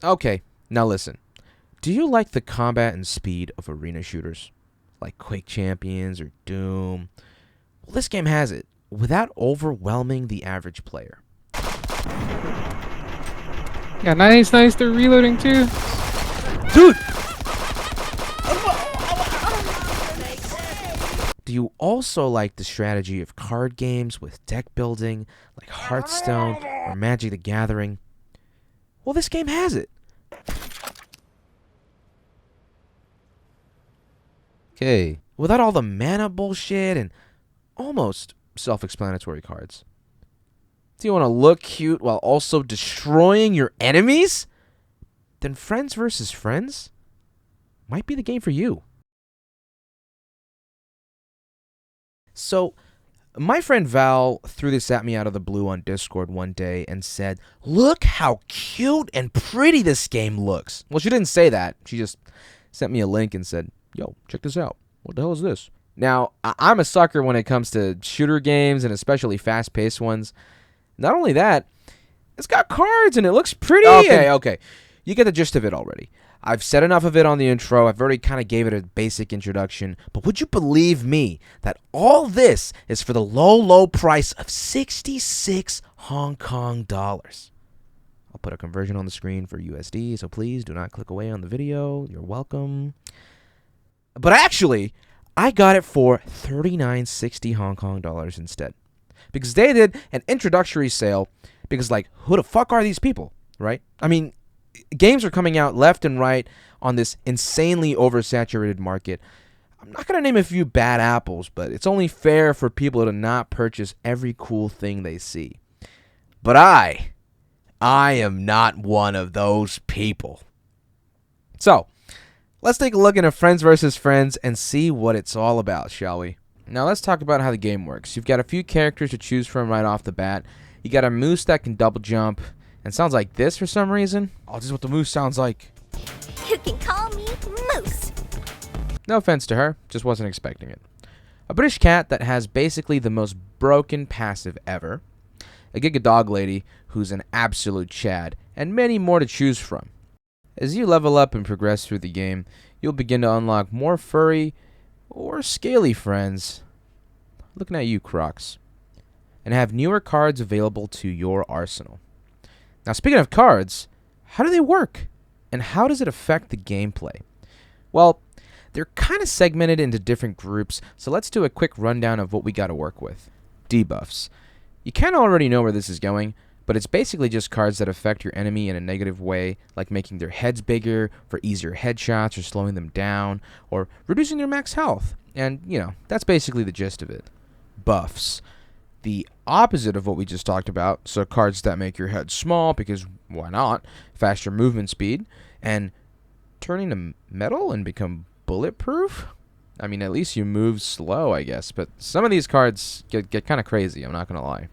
Okay, now listen. Do you like the combat and speed of arena shooters? Like Quake Champions or Doom? Well, this game has it, without overwhelming the average player. Yeah, nice, nice. They're reloading too. Dude! Do you also like the strategy of card games with deck building, like Hearthstone or Magic the Gathering? Well, this game has it. Okay. Without all the mana bullshit and almost self-explanatory cards. Do you want to look cute while also destroying your enemies? Then Friends vs. Friends might be the game for you. So, my friend Val threw this at me out of the blue on Discord one day and said, "Look how cute and pretty this game looks." Well, she didn't say that. She just sent me a link and said, "Yo, check this out. What the hell is this?" Now, I'm a sucker when it comes to shooter games and especially fast-paced ones. Not only that, it's got cards and it looks pretty. Okay. You get the gist of it already. I've said enough of it on the intro. I've already kind of gave it a basic introduction. But would you believe me that all this is for the low, low price of 66 Hong Kong dollars? I'll put a conversion on the screen for USD, so please do not click away on the video. You're welcome. But actually, I got it for 39.60 Hong Kong dollars instead. Because they did an introductory sale. Because, like, who the fuck are these people, right? I mean, games are coming out left and right on this insanely oversaturated market. I'm not going to name a few bad apples, but it's only fair for people to not purchase every cool thing they see. But I am not one of those people. So, let's take a look into Friends vs. Friends and see what it's all about, shall we? Now let's talk about how the game works. You've got a few characters to choose from right off the bat. You got a moose that can double jump and sounds like this for some reason. Oh, this is what the moose sounds like. You can call me Moose. No offense to her, just wasn't expecting it. A British cat that has basically the most broken passive ever. A Giga Dog Lady who's an absolute Chad, and many more to choose from. As you level up and progress through the game, you'll begin to unlock more furry or scaly friends. Looking at you, Crocs. And have newer cards available to your arsenal. Now, speaking of cards, how do they work? And how does it affect the gameplay? Well, they're kind of segmented into different groups, so let's do a quick rundown of what we got to work with. Debuffs. You kind of already know where this is going, but it's basically just cards that affect your enemy in a negative way, like making their heads bigger for easier headshots or slowing them down, or reducing their max health. And, that's basically the gist of it. Buffs. The opposite of what we just talked about, so cards that make your head small, because why not, faster movement speed, and turning to metal and become bulletproof? I mean, at least you move slow, I guess, but some of these cards get kind of crazy, I'm not going to lie.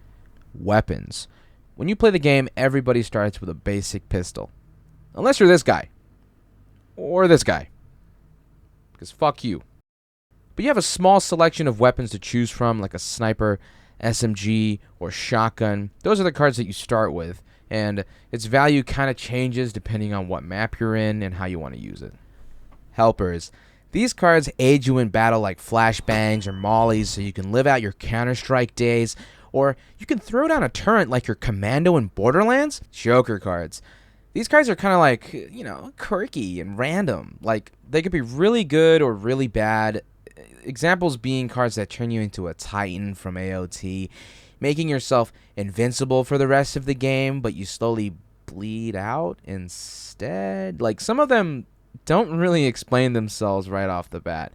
Weapons. When you play the game, everybody starts with a basic pistol. Unless you're this guy. Or this guy. Because fuck you. But you have a small selection of weapons to choose from, like a sniper, SMG, or shotgun. Those are the cards that you start with, and its value kind of changes depending on what map you're in and how you want to use it. Helpers. These cards aid you in battle like flashbangs or mollies so you can live out your Counter-Strike days, or you can throw down a turret like your Commando in Borderlands. Joker cards. These cards are kind of like, quirky and random. Like, they could be really good or really bad. Examples being cards that turn you into a Titan from AOT, making yourself invincible for the rest of the game, but you slowly bleed out instead. Like, some of them don't really explain themselves right off the bat.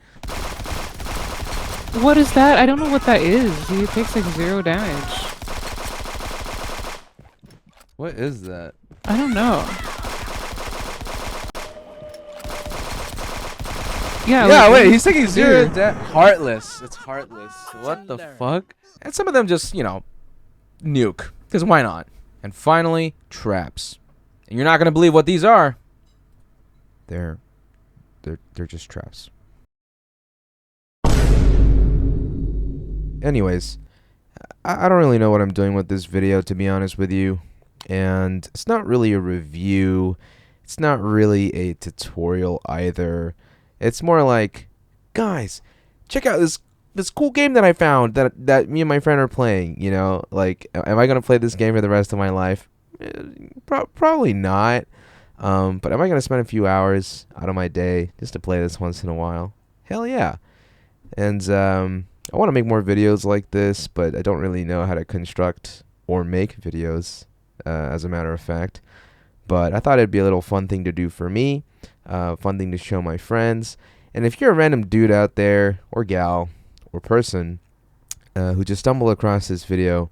What is that? I don't know what that is. He takes like 0 damage. What is that? I don't know. Yeah, wait, he's taking 0 Heartless. It's Heartless. What the fuck? And some of them just, nuke. Because why not? And finally, traps. And you're not going to believe what these are. They're just traps. Anyways, I don't really know what I'm doing with this video, to be honest with you. And it's not really a review. It's not really a tutorial either. It's more like, guys, check out this cool game that I found that me and my friend are playing. You know, like, am I gonna play this game for the rest of my life? Probably not. But am I gonna spend a few hours out of my day just to play this once in a while? Hell yeah. And I want to make more videos like this, but I don't really know how to construct or make videos, as a matter of fact. But I thought it'd be a little fun thing to do for me, fun thing to show my friends. And if you're a random dude out there, or gal, or person, who just stumbled across this video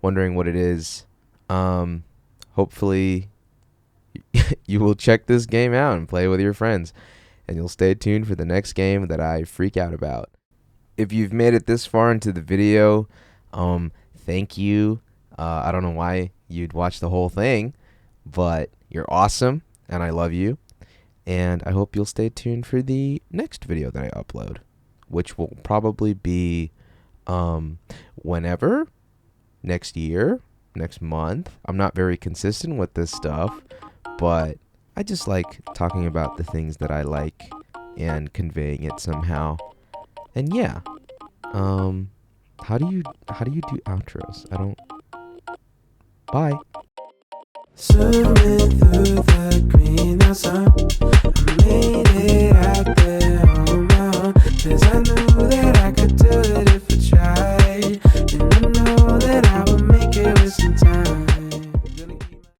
wondering what it is, hopefully you will check this game out and play with your friends. And you'll stay tuned for the next game that I freak out about. If you've made it this far into the video, thank you. I don't know why you'd watch the whole thing, but you're awesome, and I love you. And I hope you'll stay tuned for the next video that I upload, which will probably be whenever, next year, next month. I'm not very consistent with this stuff, but I just like talking about the things that I like and conveying it somehow. And yeah, how do you do outros? I don't. Bye. Swimming through the green outside.